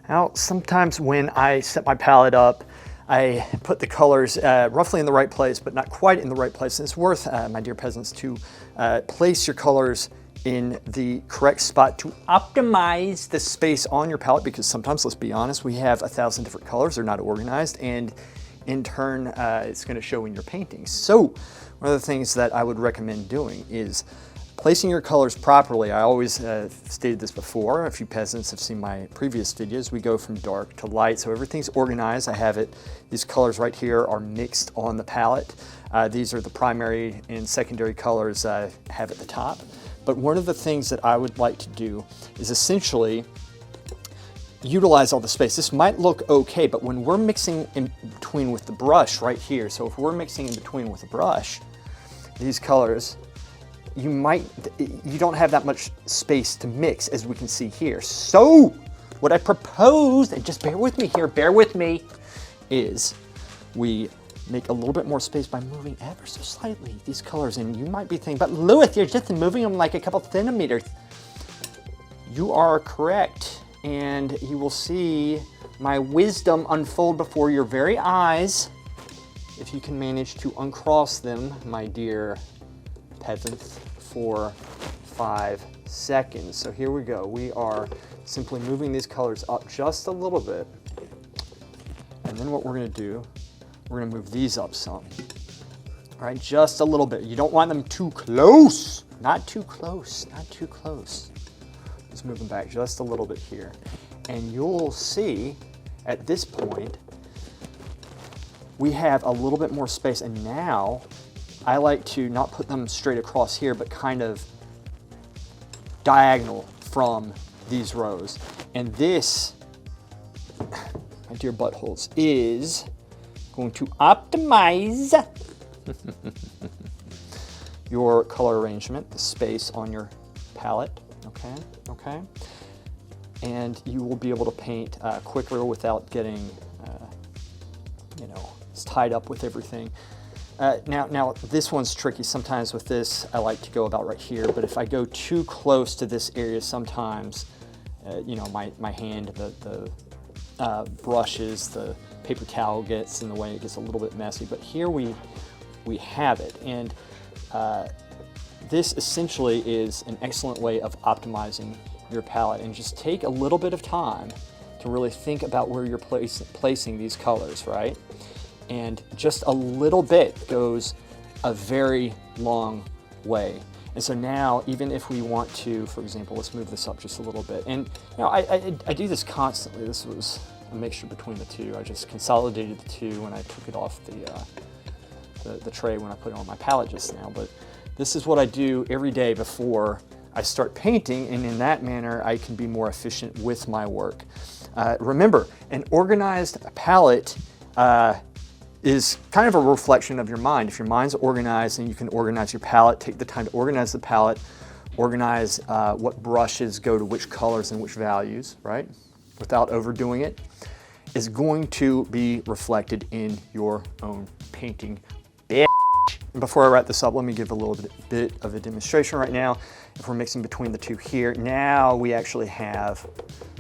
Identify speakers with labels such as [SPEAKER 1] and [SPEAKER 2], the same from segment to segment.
[SPEAKER 1] Now, sometimes when I set my palette up, I put the colors roughly in the right place, but not quite in the right place. And it's worth, my dear peasants, to place your colors in the correct spot to optimize the space on your palette, because sometimes, let's be honest, we have 1,000 different colors. They're not organized, and in turn, it's going to show in your paintings. So one of the things that I would recommend doing is placing your colors properly. I always stated this before. If you peasants have seen my previous videos, we go from dark to light, so everything's organized. I have it, these colors right here are mixed on the palette. These are the primary and secondary colors I have at the top. But one of the things that I would like to do is essentially utilize all the space. This might look okay, but when we're mixing in between with the brush right here, so if we're mixing in between with a brush, these colors, you don't have that much space to mix, as we can see here. So what I propose, and just bear with me here, bear with me, is we make a little bit more space by moving ever so slightly these colors. And you might be thinking, but Louis, you're just moving them like a couple centimeters. You are correct, and you will see my wisdom unfold before your very eyes if you can manage to uncross them, my dear peasants, for 5 seconds. So here we go. We are simply moving these colors up just a little bit. And then what we're going to do, we're going to move these up some. All right, just a little bit. You don't want them too close. Not too close, not too close. Just move them back just a little bit here. And you'll see at this point, we have a little bit more space. And now I like to not put them straight across here, but kind of diagonal from these rows. And this, my dear buttholes, is going to optimize your color arrangement, the space on your palette, okay? And you will be able to paint quicker without getting, tied up with everything. Now this one's tricky. Sometimes with this, I like to go about right here, but if I go too close to this area, sometimes, my hand, the brushes, the paper towel gets in the way, it gets a little bit messy, but here we have it. And this essentially is an excellent way of optimizing your palette. And just take a little bit of time to really think about where you're placing these colors, right? And just a little bit goes a very long way. And so now, even if we want to, for example, let's move this up just a little bit. And I do this constantly. This was a mixture between the two. I just consolidated the two when I took it off the tray when I put it on my palette just now. But this is what I do every day before I start painting, and in that manner, I can be more efficient with my work. Remember, an organized palette is kind of a reflection of your mind. If your mind's organized, then you can organize your palette, take the time to organize the palette, organize what brushes go to which colors and which values, right? Without overdoing it, is going to be reflected in your own painting. Before I wrap this up, let me give a little bit of a demonstration right now. If we're mixing between the two here, now we actually have,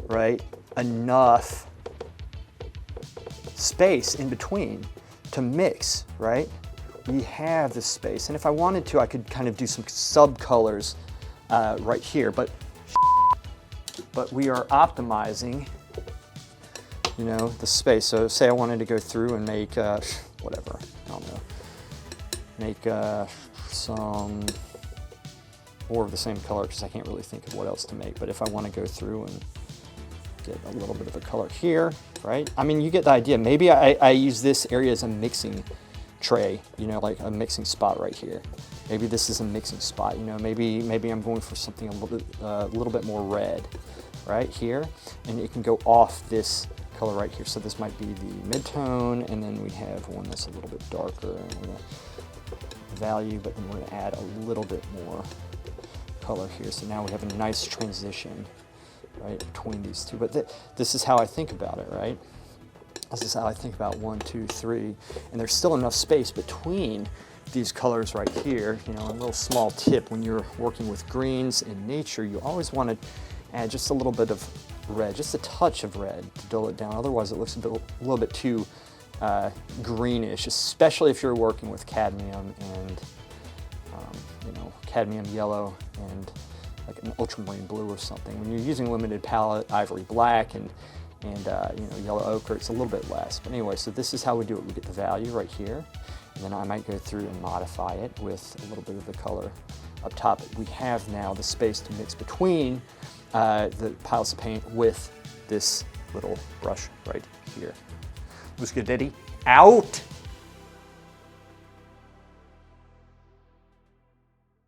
[SPEAKER 1] right, enough space in between to mix, right? We have this space, and if I wanted to, I could kind of do some sub-colors right here, but we are optimizing, the space. So say I wanted to go through and make, whatever, I don't know, make some more of the same color, because I can't really think of what else to make. But if I want to go through and get a little bit of a color here, right? I mean, you get the idea. Maybe I use this area as a mixing tray, like a mixing spot right here. Maybe this is a mixing spot, maybe I'm going for something a little bit more red right here, and it can go off this color right here. So this might be the mid-tone, and then we have one that's a little bit darker, and we're going to value, but then we're going to add a little bit more color here. So now we have a nice transition, right, between these two. But this is how I think about it, right? This is how I think about 1, 2, 3, and there's still enough space between these colors right here. A little small tip when you're working with greens in nature, you always want to add just a little bit of red, just a touch of red to dull it down. Otherwise it looks a little bit too greenish, especially if you're working with cadmium and cadmium yellow and like an ultramarine blue or something. When you're using limited palette, ivory black and yellow ochre, it's a little bit less. But anyway, so this is how we do it. We get the value right here, and then I might go through and modify it with a little bit of the color up top. We have now the space to mix between the piles of paint with this little brush right here. Who's good, Diddy? Out!